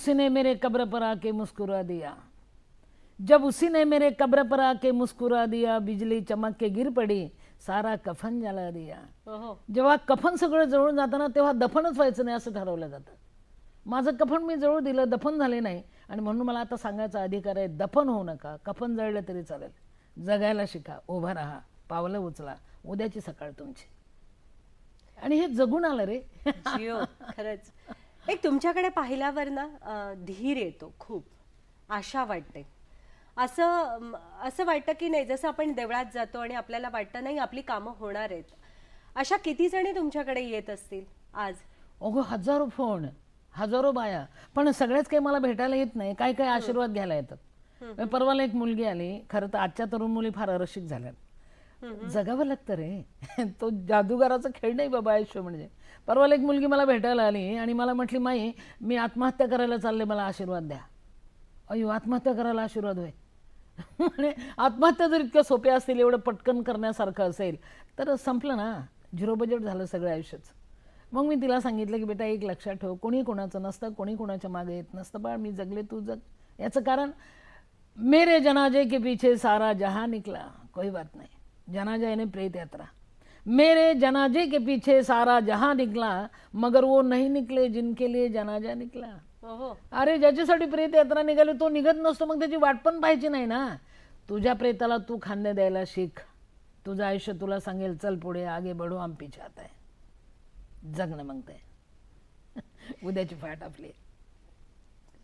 उसी ने मेरे कब्र पर आके मुस्कुरा दिया, जब उसी ने मेरे कब्र पर आके मुस्कुरा दिया, बिजली चमक के गिर पडी, सारा कफन जला दिया. जेव्हा कफन सगळं जळून जातं ना तेव्हा दफनच व्हायचं नाही असं ठरवलं जातं. माझं कफन मी जळू दिलं, दफन झाले नाही, आणि म्हणून मला आता सांगायचा अधिकार आहे, दफन होऊ नका, कफन जळलं तरी चालेल, जगायला शिका, उभं राहा, पावलं उचला, उद्याची सकाळ तुमची. आणि हे जगून आलं रे. जिओ खरंच. एक तुमच्याकडे पाहिल्यावर ना धीर येतो, खूप आशा वाटते. असं असं वाटतं की नाही, जसं आपण देवळात जातो आणि आपल्याला वाटतं नाही आपली कामं होणार आहेत. अशा किती जणी तुमच्याकडे येत असतील आज? अगो हजारो फोन, हजारो बाया, पण सगळेच काही मला भेटायला येत नाही, काही काही आशीर्वाद घ्यायला येतात. परवाला एक मुलगी आली, खरं तर आजच्या तरुण मुली फार अरसिक झाल्या, जगावं लागतं रे. तो जादूगाराचा खेळ नाही बाबा आयुष्य म्हणजे. परवाला एक मुलगी मला भेटायला आली आणि मला म्हटली, माई मी आत्महत्या करायला चालले, मला आशीर्वाद द्या. अयो आत्महत्या करायला आशीर्वाद होय? म्हणे आत्महत्या जर इतक्या सोप्या असतील, एवढं पटकन करण्यासारखं असेल तर संपलं ना, झिरो बजेट झालं सगळं आयुष्यच. मग मी तिला सांगितलं की बेटा एक लक्षात ठेव, कोणी कोणाचं नसतं, कोणी कोणाच्या मागे येत नसतं बाळ, मी जगले तू जग. याचं कारण मेरे जनाजे के पीछे सारा जहां निकला, कोई बात नाही. जनाजा यानी प्रेत यात्रा. मेरे जनाजे के पीछे सारा जहां निकला, मगर वो नहीं निकले जिनके लिए जनाजा निकला. अरे ज्याच्यासाठी प्रेत यात्रा निघाली तो निघत नसतो, मग त्याची वाट पण पाहिजे नाही ना. तुझ्या प्रेताला तू खांदे द्यायला शिक, तुझं आयुष्य तुला सांगेल चल पुढे, आगे बढो हम पीछे आता है. जगणं मग ते उद्याची फाट आपली.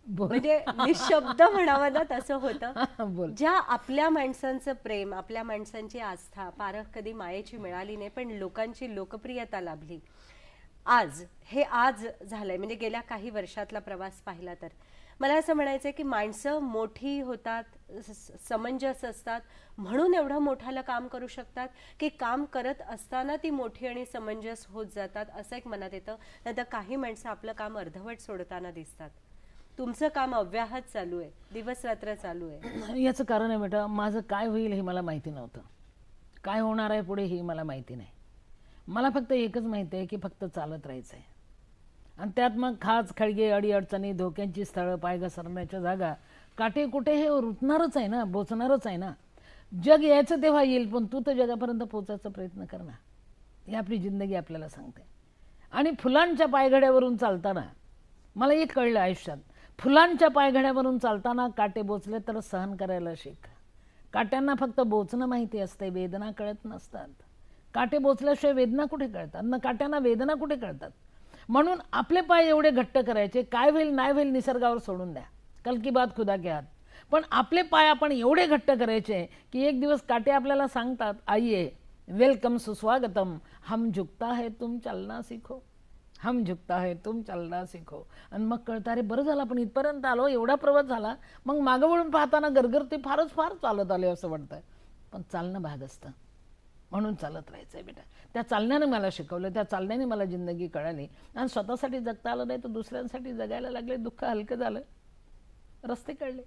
म्हणजे निशब्द म्हणावं ना तसं होतं. ज्या आपल्या माणसांचं प्रेम, आपल्या माणसांची आस्था पारख कधी मायेची मिळाली नाही, पण लोकांची लोकप्रियता लाभली. आज हे आज झालंय, म्हणजे गेल्या काही वर्षातला प्रवास पाहिला तर मला असं म्हणायचं की माणसं मोठी होतात, समंजस असतात, म्हणून एवढं मोठ्याला काम करू शकतात की काम करत असताना ती मोठी आणि समंजस होत जातात, असं एक मनात येतं. नंतर काही माणसं आपलं काम अर्धवट सोडताना दिसतात. तुमचं काम अव्याहत चालू आहे, दिवस रात्र चालू आहे. याचं कारण आहे बेटा, माझं काय होईल हे मला माहिती नव्हतं, काय होणार आहे पुढे हे मला माहिती नाही. मला फक्त एकच माहिती आहे की फक्त चालत राहायचं आहे. आणि त्यात मग खाच खळगे, अडीअडचणी, धोक्यांची स्थळं, पाय घसरण्याच्या जागा, काटे कुठे हे रुतणारच आहे ना, बोचणारच आहे ना. जग यायचं तेव्हा येईल, पण तू तर जगापर्यंत पोचायचा प्रयत्न कर ना, ही आपली जिंदगी आपल्याला सांगते. आणि फुलांच्या पायघड्यावरून चालताना मला एक कळलं आयुष्यात, फुलांच्या पायघड्यावरून चालताना काटे बोचले तर सहन करायला शिक. काट्यांना फक्त बोचणं माहिती असते, वेदना कळत नसतात. काटे बोचल्याशिवाय वेदना कुठे कळतात ना, काट्यांना वेदना कुठे कळतात. म्हणून आपले पाय एवढे घट्ट करायचे, काय होईल नाही होईल निसर्गावर सोडून द्या, कल की बात खुदा के हाथ. पण आपले पाय आपण एवढे घट्ट करायचे की एक दिवस काटे आपल्याला सांगतात, आइए वेलकम सुस्वागतम, हम झुकता है तुम चलना सीखो, हम झुकता है तुम चलना सीखो. आणि मग कळतं अरे बरं झालं आपण इथपर्यंत आलो, एवढा प्रवास झाला. मग मागं वळून पाहताना गरगरते फार चालत आले असं वाटतं, पण चालणं भाग असतं, म्हणून चालत राहायचं आहे बेटा. त्या चालण्याने मला शिकवलं, त्या चालण्याने मला जिंदगी कळाली. आणि स्वतःसाठी जगता आलं नाही तर दुसऱ्यांसाठी जगायला लागले, दुःख हलकं झालं, रस्ते कळले.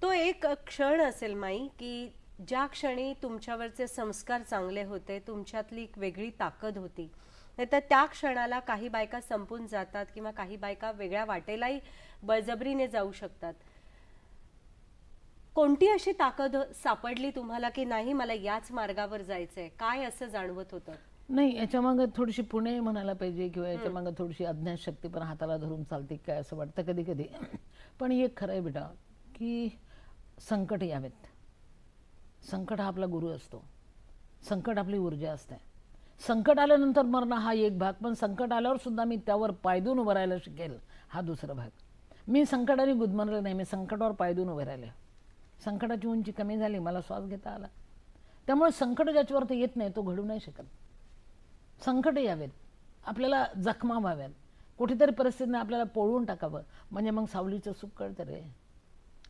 तो एक क्षण असेल माई की ज्या क्षणी तुमच्यावरचे संस्कार चांगले होते, तुमच्यातली एक वेगळी ताकद होती. नाहीतर त्या क्षणाला काही बायका संपून जातात किंवा काही बायका वेगळ्या वाटेलाही बळजबरीने जाऊ शकतात. कोणती अशी ताकद सापडली तुम्हाला की नाही मला याच मार्गावर जायचंय, काय असं जाणवत होतं? नाही, याच्या मागे थोडीशी पुणे म्हणायला पाहिजे किंवा याच्या मागे थोडीशी अज्ञात शक्ती पण हाताला धरून चालते काय असं वाटतं कधी कधी. पण एक खरं आहे बेटा की संकट यावेत. संकट हा आपला गुरु असतो, संकट आपली ऊर्जा असते. संकट आल्यानंतर मरणं हा एक भाग, पण संकट आल्यावर सुद्धा मी त्यावर पायदून उभं राहायला शिकेल हा दुसरा भाग. मी संकटाने गुदमरले नाही, मी संकटावर पायदून उभे राहिले. संकटाची उंची कमी झाली, मला श्वास घेता आला. त्यामुळे संकट ज्याच्यावर येत नाही तो घडू नाही शकत. संकट यावेत, आपल्याला जखमा व्हाव्यात, कुठेतरी परिस्थितीने आपल्याला पोळवून टाकावं, म्हणजे मग सावलीचं सुख कळतं रे.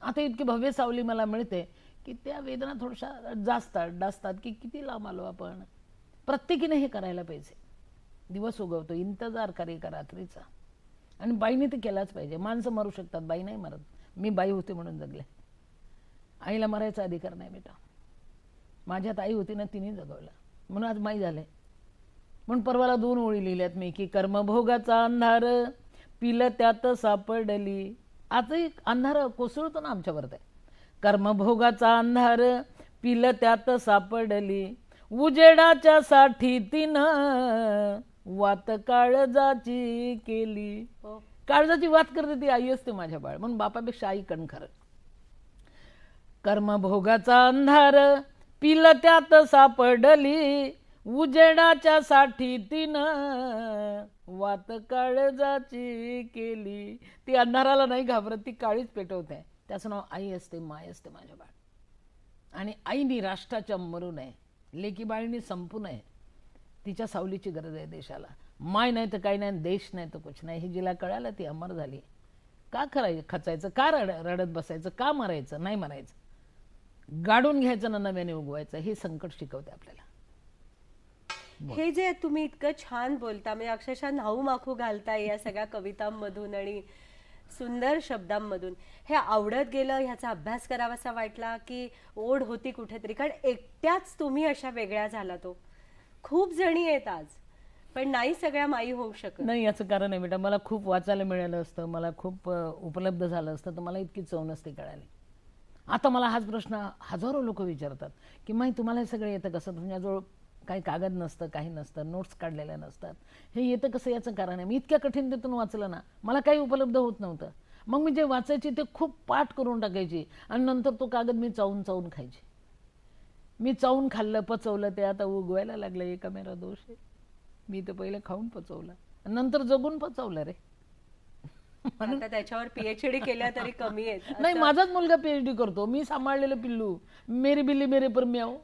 आता इतकी भव्य सावली मला मिळते की त्या वेदना थोड्याशा जास्त डासतात की किती लांब आलो आपण. प्रत्येकीने हे करायला पाहिजे. दिवस उगवतो, इंतजार करे का रात्रीचा, आणि बाईने ते केलाच पाहिजे. माणसं मरू शकतात, बाई नाही मरत. मी बाई होते म्हणून जगले. आईला मरायचा अधिकार नाही बेटा. माझ्यात आई होती ना, तिने जगवलं म्हणून आज माई झाले. म्हणून परवाला 2 ओळी लिहिल्यात मी की कर्मभोगाचा अंधार पिलं त्यात सापडली, आजही अंधार कोसळतो ना आमच्यावर. ते कर्मभोगाचा अंधार पिलं त्यात सापडली, उजेडाच्या साठी तिनं वात काळजाची केली. काळजाची वात करते ती आई असते माझ्या बाळ, म्हणून बापापेक्षा आई कणखर. कर्मभोगाचा अंधार पिलं त्यात सापडली, उजेडाच्या साठी तिनं वात काळजाची केली. ती अंधाराला नाही घाबरत, ती काळीच पेटवते. त्याचं नाव आई असते, माय असते माझ्या बाळ. आणि आईनी राष्ट्राच्या मरू नये, लेकी बाळीनी संपू नये. तिच्या सावलीची गरज आहे देशाला. माय नाही तर काही नाही, देश नाही तर कुछ नाही. हे जिला कळालं ती अमर झाली. का खचायचं, का रडत बसायचं, का मरायचं? नाही मरायचं, गाडून घ्यायचं ना नव्याने उगवायचं. हे संकट शिकवते आपल्याला. हे जे तुम्ही इतकं छान बोलता, म्हणजे अक्षरशः न्हाऊ माखू घालताय या सगळ्या कवितांमधून आणि सुंदर शब्दांमधून. हे आवडत गेलं, ह्याचा अभ्यास करावासा वाटला की ओढ होती कुठेतरी? कारण एकट्याच तुम्ही अशा वेगळ्या झाला. तो खूप जणी आहेत आज, पण नाही सगळ्या माई होऊ शकत. नाही, याचं कारण आहे बेटा, मला खूप वाचायला मिळालं असतं, मला खूप उपलब्ध झालं असतं तर मला इतकी चव नसती कळाली. आता मला हाच प्रश्न हजारो लोक विचारतात की माई तुम्हाला हे सगळं येतं कसं? तुमच्याजवळ काही कागद नसतं, काही नसतं, नोट्स काढलेल्या नसतात, हे येतं कसं? याचं कारण आहे मी इतक्या कठीणतेतून वाचलं ना, मला काही उपलब्ध होत नव्हतं. मग मी जे वाचायची ते खूप पाठ करून टाकायची आणि नंतर तो कागद मी चावून चावून खायची. मी चावून खाल्लं, पचवलं, ते आता उगवायला लागलं. एका मेरा दोष आहे, मी तर पहिले खाऊन पचवलं, नंतर जगून पचवलं रे. आता त्याच्यावर पीएचडी केल्या तरी कमी आहेत. नाही, माझाच मुलगा पीएचडी करतो. मी सांभाळलेलं पिल्लू, मेरी बिल्ली मेरे पर म्याऊ.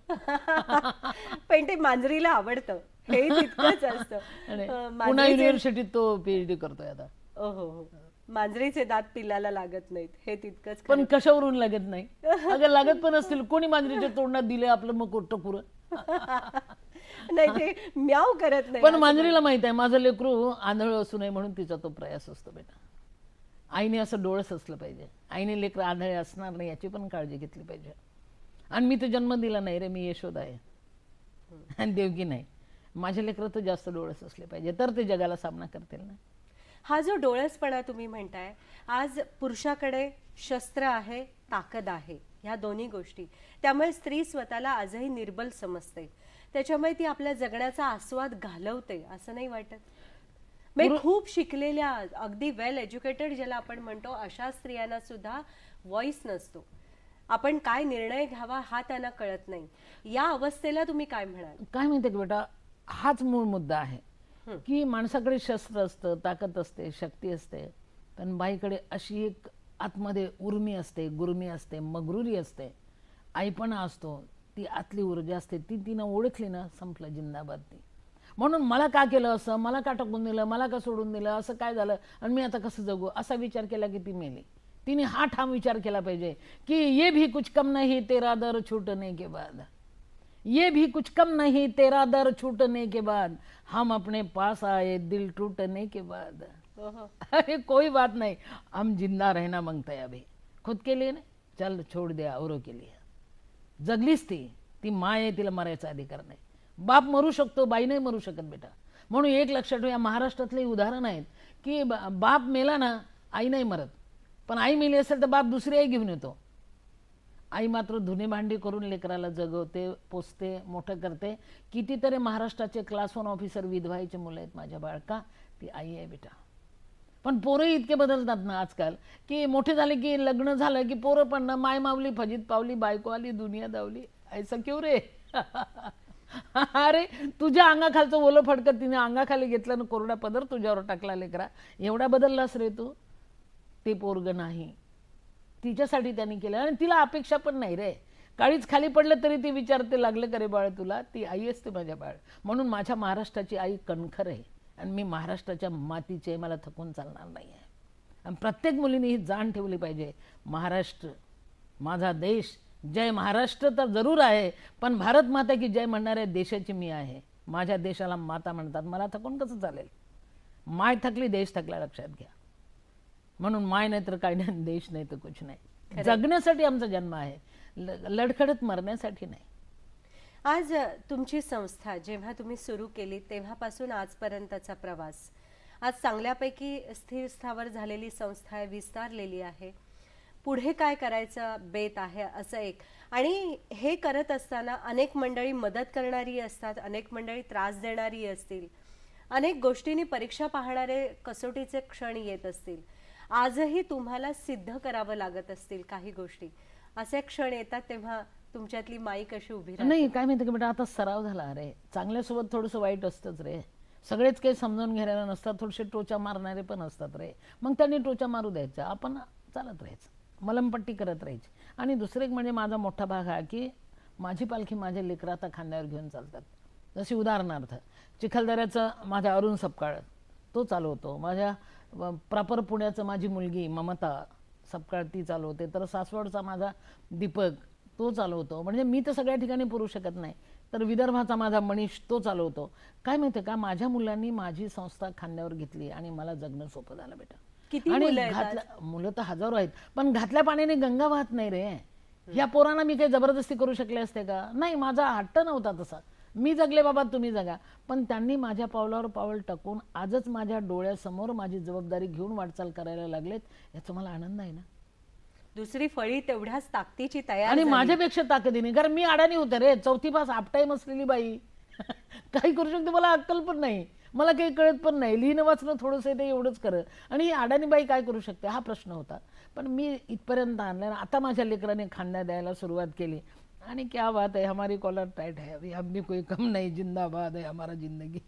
पण ते मांजरीला आवडतं, हे तितकंच असतं. पुणे युनिव्हर्सिटीत तो पीएचडी करतोय आता. हो, मांजरीचे दात पिल्लाला लागत नाहीत, हे तितकंच. पण कशावरून लागत नाही? अगं लागत पण असतील, कोणी मांजरीच्या तोंडात दिले आपलं मग कोट्ट पुरं. नाही, ते म्याव करत नाही. पण मांजरीला माहित आहे माझं लेकरू आंधळ असू नये, म्हणून तिचा तो प्रयास असतो बेटा. आईने असं डोळस असलं पाहिजे, आईने लेकर आंधळे असणार नाही याची पण काळजी घेतली पाहिजे. आणि मी तर जन्म दिला नाही रे, मी यशोदा आहे आणि देवकी नाही. माझे लेकर तर जास्त डोळस असले पाहिजे, तर ते जगाला सामना करतील ना. हा जो डोळसपणा तुम्ही म्हणताय, आज पुरुषाकडे शस्त्र आहे, ताकद आहे, ह्या दोन्ही गोष्टी. त्यामुळे स्त्री स्वतःला आजही निर्बल समजते, त्याच्यामुळे ती आपल्या जगण्याचा आस्वाद घालवते, असं नाही वाटत? म्हणजे खूप शिकलेल्या, अगदी वेल एज्युकेटेड ज्याला आपण म्हणतो, अशा स्त्रियांना सुद्धा व्हॉइस नसतो. आपण काय निर्णय घ्यावा हा त्यांना कळत नाही. या अवस्थेला तुम्ही काय म्हणाल? काय म्हणते की बेटा, हाच मूळ मुद्दा आहे की माणसाकडे शस्त्र असतं, ताकद असते, शक्ती असते, पण बाईकडे अशी एक आतमध्ये उर्मी असते, गुरमी असते, मगरुरी असते, आईपणा असतो. ती आतली ऊर्जा असते, ती तिनं ओळखली ना, संपलं जिंदाबाद. ती म्हणून मला का केलं असं, मला का टाकून दिलं, मला का सोडून दिलं, असं काय झालं आणि मी आता कसं जगू, असा विचार केला की ती मेली. तिने हा ठाम विचार केला पाहिजे की ये भी कुछ कम नहीं तेरा दर छूटने के बाद, ये भी कुछ कम नहीं तेरा दर छूटने के बाद, हम अपने पास आए दिल टूटने के बाद. अरे कोई बात नहीं, हम जिंदा रहना मांगता है अभी, खुद के लिए नहीं, चल छोड़ दिया औरों के लिए. जगलीच ती माय आहे, तिला मरायचा अधिकार नाही. बाप मरू शकतो, बाई नाही मरू शकत बेटा. म्हणून एक लक्षात ठेव, या महाराष्ट्रातले उदाहरण आहेत की बाप मेला ना, आई नाही मरत, पण आई मेली असेल तर बाप दुसरी आई घेऊन येतो. आई मात्र धुणी भांडी करून लेकराला जगवते, पोसते, मोठं करते. कितीतरी महाराष्ट्राचे क्लास 1 ऑफिसर विधवाईचे मुलं आहेत माझ्या बाळ. का? ती आई आहे बेटा. पण पोरं इतके बदलतात ना आजकाल की मोठे झाले की लग्न झालं की पोरं पण ना, माय मावली फजित पावली, बायको आली दुनिया दावली. ऐसा क्यों रे? अरे तुझ्या अंगाखालचं ओलं फडकं तिने अंगाखाली घेतलं ना, कोरडा पदर तुझ्यावर टाकला लेकरा, एवढा बदललास रे तू. ते पोरग नाही, तिच्यासाठी त्यांनी केलं आणि तिला अपेक्षा पण नाही रे. काळीच खाली पडलं तरी ती विचारते लागलं का रे बाळ तुला. ती आई असते माझ्या बाळ. म्हणून माझ्या महाराष्ट्राची आई कणखर आहे आणि मी महाराष्ट्राच्या मातीचे, मला थकून चालणार नाही आहे. आणि प्रत्येक मुलीने ही जाण ठेवली पाहिजे, महाराष्ट्र माझा देश, जय महाराष्ट्र तर जरूर आहे, पण भारत माता की जय म्हणणाऱ्या देशाची मी आहे. माझ्या देशाला माता म्हणतात, मला थकून कसं चालेल? माय थकली, देश थकला, लक्षात घ्या. म्हणून माय नाही तर काही नाही, देश नाही तर कुछ नाही. जगण्यासाठी आमचा जन्म आहे, लडखडत मरण्यासाठी नाही. आज तुमची संस्था जेव्हा तुम्ही सुरू केली तेव्हापासून आजपर्यंतचा प्रवास, आज चांगल्यापैकी स्थिर स्थावर झालेली संस्था आहे, विस्तारलेली आहे. पुढे काय करायचं बेत आहे असं एक. आणि हे करत असताना अनेक मंडळी मदत करणारी असतात, अनेक मंडळी त्रास देणारी असतील, अनेक गोष्टींनी परीक्षा पाहणारे कसोटीचे क्षण येत असतील. आजही तुम्हाला सिद्ध करावं लागत असतील काही गोष्टी. असे क्षण येतात तेव्हा तुमच्यातली माई कशी उभी राहते? नाही, काय माहिती का बेटा, आता सराव झाला रे. चांगल्यासोबत थोडंसं वाईट असतंच रे. सगळेच काही समजून घेणारे नसतात, थोडेसे टोचा मारणारे पण असतात रे. मग त्यांनी टोचा मारू द्यायचा, आपण चालत राहायचं, मलमपट्टी करत राहायची. आणि दुसरं एक म्हणजे माझा मोठा भाग हा की माझी पालखी माझ्या लेकराचा खांद्यावर घेऊन चालतात. जशी उदाहरणार्थ चिखलदऱ्याचं माझ्या अरुण सपकाळ तो चालवतो, माझ्या प्रॉपर पुण्याचं माझी मुलगी ममता सपकाळ ती चालवते, तर सासवडचा माझा दीपक तो चालवतो. म्हणजे मी तर सगळ्या ठिकाणी पुरू शकत नाही, तर विदर्भाचा माझा मनीष तो चालवतो. काय माहिती का, माझ्या मुलांनी माझी संस्था खांद्यावर घेतली आणि मला जगणं सोपं झालं बेटा. किती आणि मुलं आहेत आज? मुलं तर हजारो आहेत, पण घातल्या पाण्याने गंगा वाहत नाही रे. या पोरांना मी काही जबरदस्ती करू शकले असते का? नाही, माझा हट्ट नव्हता तसा. मी जगले बाबा, तुम्ही जगा. पण त्यांनी माझ्या पावलावर पाऊल टाकून आजच माझ्या डोळ्यासमोर माझी जबाबदारी घेऊन वाटचाल करायला लागलेत, याचा मला आनंद आहे ना. दुसरी फळी तेवढ्याच ताकदीची तयार आणि झाली. माझ्यापेक्षा ताकदीने, कारण मी अडाणी होते रे. चौथी पास आपटाईम असलेली बाई काही करू शकते, मला अक्कल पण नाही, मला काही कळत पण नाही, लिहिणं वाचणं थोडंसं ते एवढंच कर. आणि ही अडाणी बाई काय करू शकते, हा प्रश्न होता. पण मी इथपर्यंत आणलं. आता माझ्या लेकराने खांद्या द्यायला सुरुवात केली. आणि क्या बात है, हमारी कॉलर टाइट है, अभी हम भी कोई कम नहीं, जिंदाबाद है हमारा जिंदगी.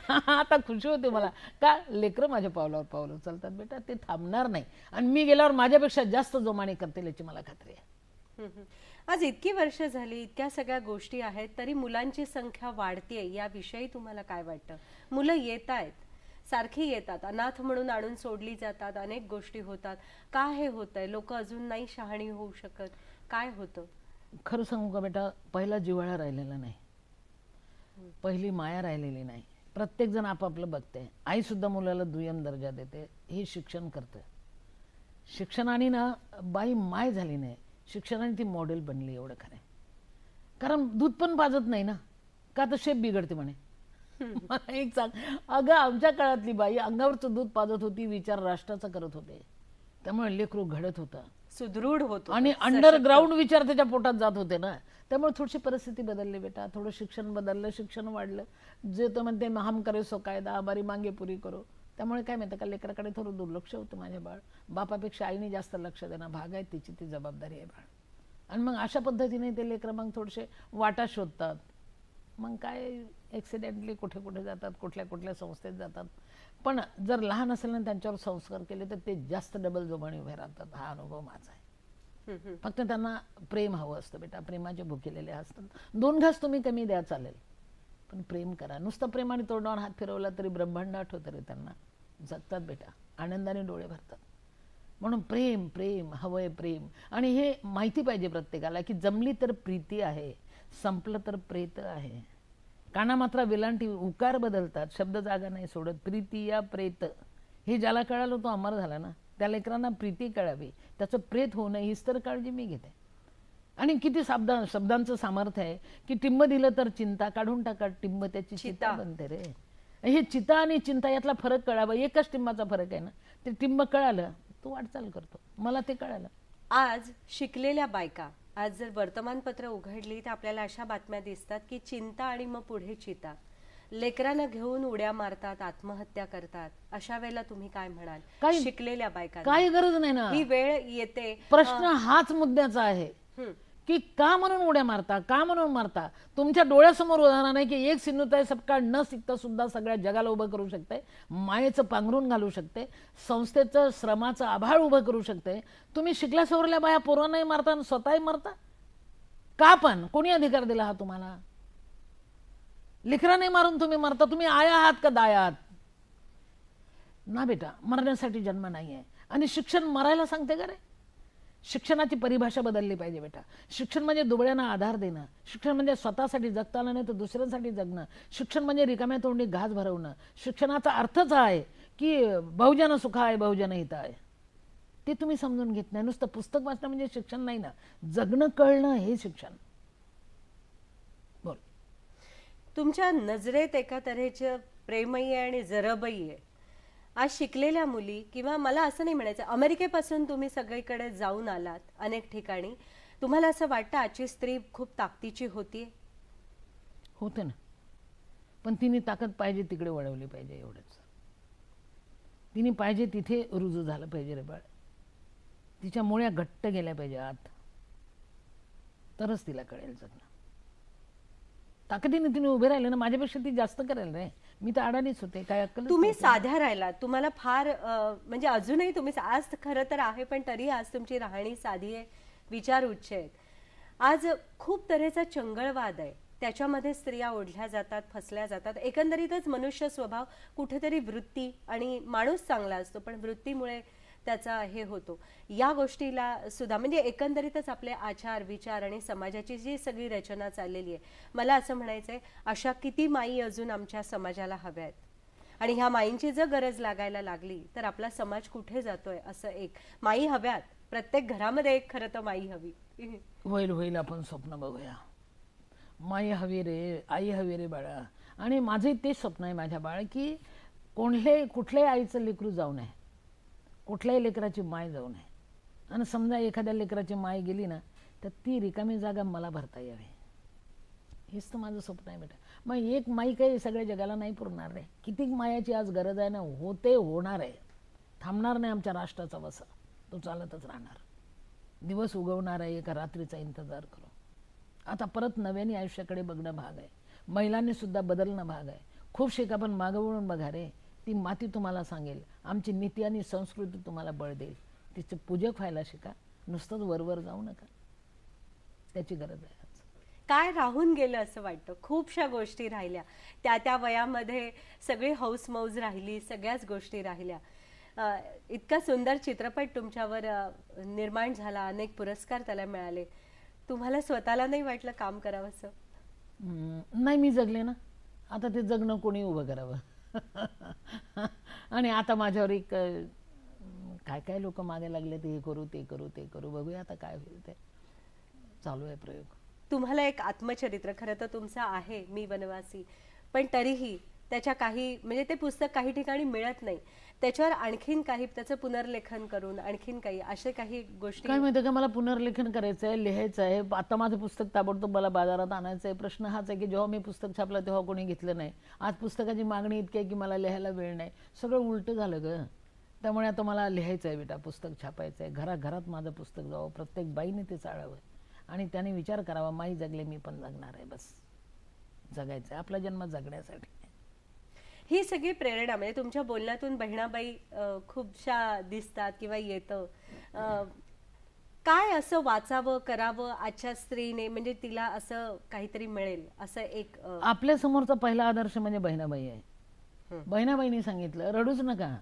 आता खुशी होते मला का लेकरं माझ्या पावलावर पावलं चालतात बेटा, ते थांबणार नाही. आणि मी गेल्यावर माझ्यापेक्षा जास्त जोमाने करतील याची मला खात्री आहे. आज इतकी वर्ष झाली, इतक्या सगळ्या गोष्टी आहेत, तरी मुलांची संख्या वाढतीये, याविषयी तुम्हाला काय वाटतं? मुलं येत आहेत, सारखी येतात, अनाथ म्हणून आणून सोडली जातात, अनेक गोष्टी होतात. का हे होतंय? लोक अजून नाही शहाणी होऊ शकत, काय होतं? खरं सांगू का बेटा, पहिला जिव्हाळा राहिलेला नाही, पहिली माया राहिलेली नाही. प्रत्येक जण आपापलं बघते. आई सुद्धा मुलाला दुय्यम दर्जा देते. हे शिक्षण करते. शिक्षणाने ना बाई माय झाली नाही, शिक्षणाने ती मॉडेल बनली, एवढं खरं. कारण दूध पण पाजत नाही ना, का तर शेप बिघडते म्हणे. मला एक सांग, अगं आमच्या काळातली बाई अंगावरचं दूध पाजत होती, विचार राष्ट्राचा करत होते, त्यामुळे लेकरू घडत होतं, सुदृढ होतो आणि अंडरग्राऊंड विचार त्याच्या पोटात जात होते ना. त्यामुळे थोडीशी परिस्थिती बदलली बेटा, थोडं शिक्षण बदललं, शिक्षण वाढलं. जे तो म्हणते हम करे सो कायदा, बारी मागे पुरी करो. त्यामुळे काय माहिती का, लेकराकडे थोडं दुर्लक्ष होतं माझ्या बाळ. बापापेक्षा आईने जास्त लक्ष देणं भाग आहे, तिची ती जबाबदारी आहे बाळ. आणि मग अशा पद्धतीने ते लेकरं मग थोडेसे वाटा शोधतात. मग काय ॲक्सिडेंटली कुठे कुठे जातात, कुठल्या कुठल्या संस्थेत जातात. पण जर लहान असेल ना त्यांच्यावर संस्कार केले तर ते जास्त डबल जोमाने उभे राहतात. हा अनुभव माझा आहे. फक्त त्यांना प्रेम हवं असतं बेटा, प्रेमाचे भुकेलेले असतात. 2 घास तुम्ही कमी द्या चालेल, पण प्रेम करा. नुसतं प्रेमाने तोंडावर हात फिरवला तरी ब्रह्मांड आठवतं रे त्यांना. जगतात बेटा, आनंदाने डोळे भरतात. म्हणून प्रेम प्रेम हवंय, प्रेम. आणि हे माहिती पाहिजे प्रत्येकाला की जमली तर प्रीती आहे, संपलं तर प्रेत आहे. काना मात्रा वेलांटी उकार बदलतात, शब्द जागा नाही सोडत. प्रीती या प्रेत हे ज्याला कळालं तो अमर झाला ना. त्या लेकरांना प्रीती कळावी, त्याचं प्रेत होऊ नये, हीच तर काळजी मी घेते. आणि किती शब्दांचं सामर्थ्य आहे की टिंब दिलं तर चिंता, काढून टाका टिंब त्याची चिता बनते रे. हे चिता आणि चिंता यातला फरक कळावा, एकच टिंबाचा फरक आहे ना. ते टिंब कळालं तो वाटचाल करतो, मला ते कळालं. आज शिकलेल्या बायका, आज जर वर्तमानपत्र उघडली तर आपल्याला अशा बातम्या दिसतात की चिंता आणि मग पुढे चिता, लेकरांना घेऊन उड्या मारतात, आत्महत्या करतात. अशा वेळेला तुम्ही काय म्हणाल? शिकलेल्या बायका काही गरज नाही ना, ही वेळ येते. प्रश्न हाच मुद्द्याचा आहे की का म्हणून उड्या मारता, का म्हणून मारता. तुमच्या डोळ्यासमोर उदाहरण आहे की एक सिन्नूताई सपकाळ न शिकता सुद्धा सगळ्या जगाला उभं करू शकते, मायेचं पांघरून घालू शकते, संस्थेचं श्रमाचं आभाळ उभं करू शकते. तुम्ही शिकल्या सवरल्या बाया पोरांनाही मारता आणि स्वतःही मारता का? पण कोणी अधिकार दिला हा तुम्हाला? लेकरांनाही मारून तुम्ही मारता. तुम्ही आया आहात का दाया आहात ना बेटा? मरण्यासाठी जन्म नाही आहे. आणि शिक्षण मरायला सांगते का रे? शिक्षणाची परिभाषा बदलली पाहिजे बेटा. शिक्षण म्हणजे दुबळ्यांना आधार देणं, शिक्षण म्हणजे स्वतःसाठी जगता आलं नाही तर दुसऱ्यांसाठी जगणं, शिक्षण म्हणजे रिकाम्या तोंडी घास भरवणं. शिक्षणाचा अर्थच आहे की बहुजन सुखाय बहुजन हिताय. ते तुम्ही समजून घेत नाही. नुसतं पुस्तक वाचणं म्हणजे शिक्षण नाही ना, जगणं कळणं हे शिक्षण. बोल. तुमच्या नजरेत एका तऱ्हेचं प्रेमही आहे आणि जरबही आहे. आज शिकलेल्या मुली, किंवा मला असं नाही म्हणायचं, अमेरिकेपासून तुम्ही सगळीकडे जाऊन आलात अनेक ठिकाणी, तुम्हाला असं वाटतं आजची स्त्री खूप ताकदीची होतीये? होते ना, पण तिने ताकद पाहिजे तिकडे वळवली पाहिजे, एवढंच. तिने पाहिजे तिथे रुजू झालं पाहिजे रे बाळ. तिच्या मुळ्या घट्ट गेल्या पाहिजे आत, तरच तिला कळेल जगणं. ताकदीने तिने उभे राहिले ना, माझ्यापेक्षा ती जास्त करेल रे. मी तर अडाणीच होते, काय अक्कल. तुम्ही साध्या राहिलात, तुम्हाला फार म्हणजे अजूनही तुम्ही आज खरं तर आहे, पण तरी आज तुमची राहणी साधी आहे, विचार उच्च आहेत. आज खूप तऱ्हेचा चंगळवाद आहे, त्याच्यामध्ये स्त्रिया ओढल्या जातात, फसल्या जातात. एकंदरीतच मनुष्य स्वभाव कुठेतरी वृत्ती, आणि माणूस चांगला असतो पण वृत्तीमुळे त्याचा हे होतो. या गोष्टीला सुद्धा म्हणजे एकंदरीतच आपले आचार विचार आणि समाजाची जी सगळी रचना चाललेली आहे, मला असं म्हणायचंय, अशा किती माई अजून आमच्या समाजाला हव्या आहेत. आणि ह्या माईंची जर गरज लागायला लागली तर आपला समाज कुठे जातोय. असं एक माई हव्यात, प्रत्येक घरामध्ये एक खरं तर माई हवी. होईल होईल, आपण स्वप्न बघूया. माई हवी रे, आई हवी रे बाळा. आणि माझंही तेच स्वप्न आहे माझ्या बाळा, की कुठल्याही आईचं लेकरू जाऊ नये, कुठल्याही लेकराची माय जाऊ नये. आणि समजा एखाद्या लेकराची माय गेली ना, तर ती रिकामी जागा मला भरता यावी. हेच तर माझं स्वप्न आहे बेटा. मग एक माई काही सगळ्या जगाला नाही पुरणार रे. किती मायाची आज गरज आहे ना, होणार आहे. थांबणार नाही आमच्या राष्ट्राचा वसा, तो चालतच राहणार. दिवस उगवणार आहे, एका रात्रीचा इंतजार करू. आता परत नव्याने आयुष्याकडे बघणं भाग आहे, महिलांनी सुद्धा बदलणं भाग आहे. खूप शिका, पण मागं वळून बघा रे. ती माती तुम्हाला सांगेल, आमची नीती आणि संस्कृती तुम्हाला बळ देईल. तिचे पूजक व्हायला शिका, नुसतंच वरवर जाऊ नका. त्याची गरज आहे आज. काय राहून गेलं असं वाटतं? खूपशा गोष्टी राहिल्या, त्या वयामध्ये सगळी हौस मौज राहिली, सगळ्याच गोष्टी राहिल्या. इतका सुंदर चित्रपट तुमच्यावर निर्माण झाला, अनेक पुरस्कार त्याला मिळाले. तुम्हाला स्वतःला नाही वाटलं काम करावं असं? नाही, मी जगले ना. आता ते जगणं कोणी उभं करावं. आणि आता माझ्यावर एक काय काय लोक मागे लागले, ते हे करू ते करू ते करू. बघूया आता काय होईल, ते चालू आहे प्रयोग. तुम्हाला एक आत्मचरित्र खरं तर तुमचं आहे, मी वनवासी, पण तरीही त्याच्या काही म्हणजे ते पुस्तक काही ठिकाणी मिळत नाही, त्याच्यावर आणखीन काही त्याचं पुनर्लेखन करून आणखीन काही असे काही गोष्टी. काय माहिती का, मला पुनर्लेखन करायचं आहे, लिहायचं आहे. आता माझं पुस्तक ताबडतोब मला बाजारात आणायचं आहे. प्रश्न हाच आहे की जेव्हा मी पुस्तक छापलं तेव्हा कोणी घेतलं नाही. आज पुस्तकाची मागणी इतकी आहे की मला लिहायला वेळ नाही. सगळं उलटं झालं ग. त्यामुळे आता मला लिहायचं आहे बेटा, पुस्तक छापायचं आहे. घराघरात माझं पुस्तक जावं, प्रत्येक बाईने ते चाळावं आणि त्याने विचार करावा, माई जगले मी पण जगणार आहे. बस जगायचं आहे, आपला जन्म जगण्यासाठी. ही सगळी प्रेरणा म्हणजे तुमच्या बोलण्यातून बहिणाबाई खूपशा दिसतात किंवा येतं. काय असं वाचावं करावं आजच्या स्त्रीने, म्हणजे तिला असं काहीतरी मिळेल असं एक? आपल्या समोरचा पहिला आदर्श म्हणजे बहिणाबाई आहे. बहिणाबाईंनी सांगितलं रडूच नका.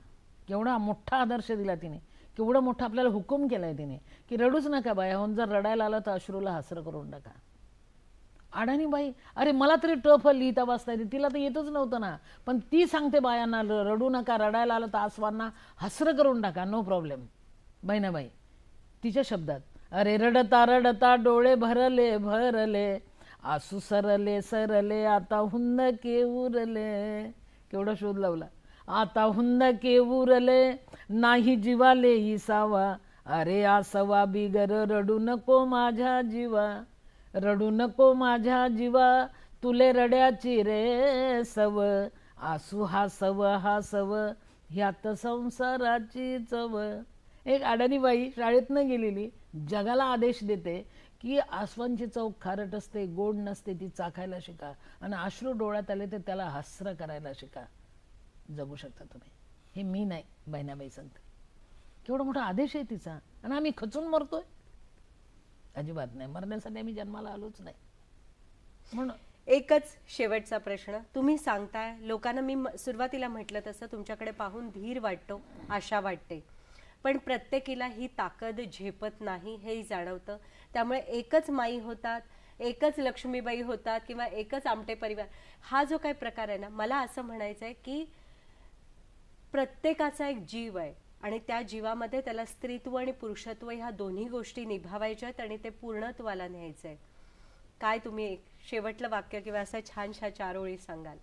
केवढा मोठा आदर्श दिला तिने, केवढा मोठा आपल्याला हुकूम केलाय तिने की रडूच नका बाया. जर रडायला आलं तर अश्रूला हसरं करून टाका. अडाणी बाई, अरे मला तरी टफ लिहिता वाचता येते, तिला तर येतच नव्हतं ना. पण ती सांगते बायांना रडू नका, रडायला आलं तर आसवांना हसरं करून टाका, नो प्रॉब्लेम. बहिणाबाई तिच्या शब्दात, अरे रडता रडता डोळे भरले भरले, आसू सरले सरले, आता हुंद के उरले. केवढा शोध लावला. आता हुंद के उरले, नाही जीवाले इसावा, अरे आसवा बिगर रडू नको माझ्या जीवा, रडू नको माझ्या जीवा, तुले रड्याची रे सव, आसू हा सव, ह्यात संसाराची चव. एक अडाणी बाई शाळेतनं गेलेली जगाला आदेश देते की आसवांची चव खारट असते, गोड नसते, ती चाखायला शिका. आणि अश्रू डोळ्यात आले तर त्याला हसरं करायला शिका. जगू शकता तुम्ही. हे मी नाही, बहिणाबाई सांगते. केवढा मोठा आदेश आहे तिचा. आणि आम्ही खचून मरतोय? अजिबात नाही. मरण्यासाठी आम्ही जन्माला आलोच नाही. म्हणून एकच शेवटचा प्रश्न, तुम्ही सांगताय लोकांना, मी सुरुवातीला म्हटलं तसं तुमच्याकडे पाहून धीर वाटतो, आशा वाटते, पण प्रत्येकीला ही ताकद झेपत नाही हेही जाणवतं. त्यामुळे एकच माई होतात, एकच लक्ष्मीबाई होतात किंवा एकच आमटे परिवार, हा जो काही प्रकार आहे ना, मला असं म्हणायचं आहे की प्रत्येकाचा एक जीव आहे आणि त्या जीवामध्ये त्याला स्त्रीत्व आणि पुरुषत्व ह्या दोन्ही गोष्टी निभावायच्या आहेत आणि ते पूर्णत्वाला न्यायचं आहे. काय तुम्ही एक शेवटलं वाक्य किंवा असा छानशा 4 ओळी सांगाल?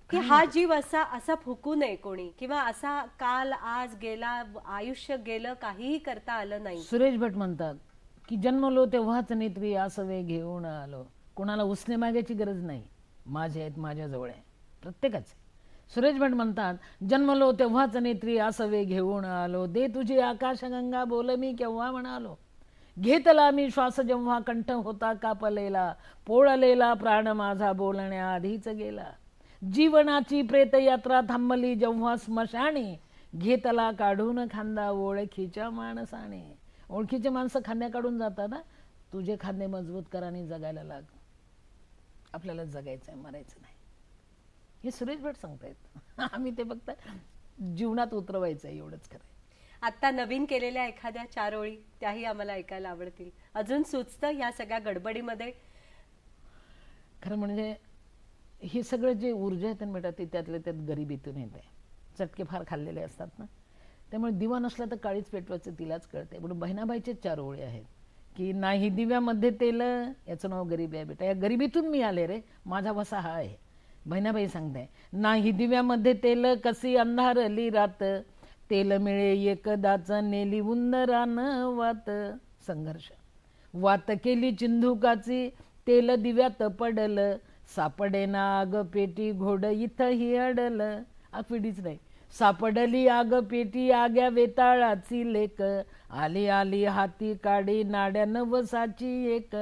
की हा जीव असा असा फुकू नये कोणी, किंवा असा काल आज गेला, आयुष्य गेलं, काहीही करता आलं नाही. सुरेश भट म्हणतात की जन्मलो तेव्हाच नेत्री आसवे घेऊन आलो. कोणाला उसने मागायची गरज नाही, माझे आहेत माझ्याजवळ आहे, प्रत्येकाचे. सुरेश भट म्हणतात जन्मलो तेव्हाच नेत्री आसवे घेऊन आलो, दे तुझी आकाशगंगा बोल मी केव्हा म्हणालो. घेतला मी श्वास जेव्हा कंठ होता कापलेला, पोळलेला प्राण माझा बोलण्याआधीच गेला. जीवनाची प्रेतयात्रा थांबली जेव्हा स्मशानी, घेतला काढून खांदा ओळखीच्या माणसाने. ओळखीचे माणसं खांद्या काढून जातात ना, तुझे खांदे मजबूत कर आणि जगायला लाग. आपल्याला जगायचं आहे, मरायचं नाही. हे सुरेश भट सांगतायत. आम्ही ते फक्त जीवनात उतरवायचं आहे, एवढंच खरं. आता नवीन केलेल्या एखाद्या 4 ओळी त्याही आम्हाला ऐकायला आवडतील. अजून सुचतं या सगळ्या गडबडीमध्ये? खरं म्हणजे हे सगळं जे ऊर्जा आहे ना बेटा, ती त्यातल्या त्यात गरिबीतून येते. चटके फार खाल्लेले असतात ना, त्यामुळे दिवा नसला तर काळीच पेटवायचं तिलाच कळते. म्हणून बहिणाबाईचे 4 ओळी आहेत की नाही दिव्यामध्ये तेल, याचं नाव गरिबी आहे बेटा. या गरिबीतून मी आले रे, माझा वसा हा आहे. बहिणाबाई सांगते नाही दिव्यामध्ये तेल, कशी अंधारली रात, तेल मिळे एकदाच नेली उंदरान वात. संघर्ष वात केली चिंधुकाची, तेल दिव्यात पडलं, सापडेना आग पेटी घोड इथंही अडलं. आगपिढीच नाही, सापडली आग पेटी आग्या वेताळाची लेक, आली आली हाती काडी नाड्या नवसाची एक.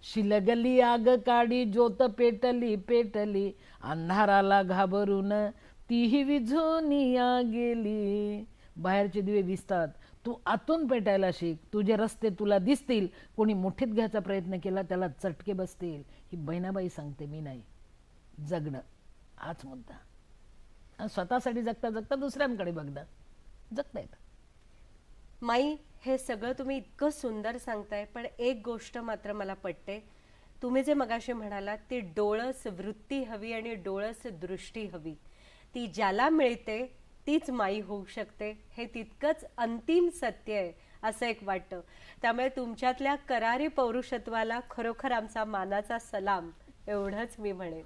शिलगली आग काडी ज्योत पेटली पेटली, अंधाराला घाबरून तीही विझून या गेली. बाहेरचे दिवे दिसतात, तू आतून पेटायला शिक. तुझे रस्ते तुला दिसतील, कोणी मुठीत घ्यायचा प्रयत्न केला त्याला चटके बसतील. ही बहिणाबाई सांगते, मी नाही. जगणं हाच मुद्दा. स्वतःसाठी जगता जगता दुसऱ्यांकडे बघता जगता येतं. माई, हे सगळं तुम्ही इतकं सुंदर सांगताय, पण एक गोष्ट मात्र मला पटते. तुम्ही जे मगाशी म्हणालात ती डोळस वृत्ती हवी आणि डोळस दृष्टी हवी. ती ज्याला मिळते तीच माई होऊ शकते, हे तितकंच अंतिम सत्य आहे असं एक वाटतं. त्यामुळे तुमच्यातल्या करारी पौरुषत्वाला खरोखर आमचा मानाचा सलाम, एवढंच मी म्हणेन.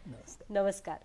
नमस्कार. नमस्कार.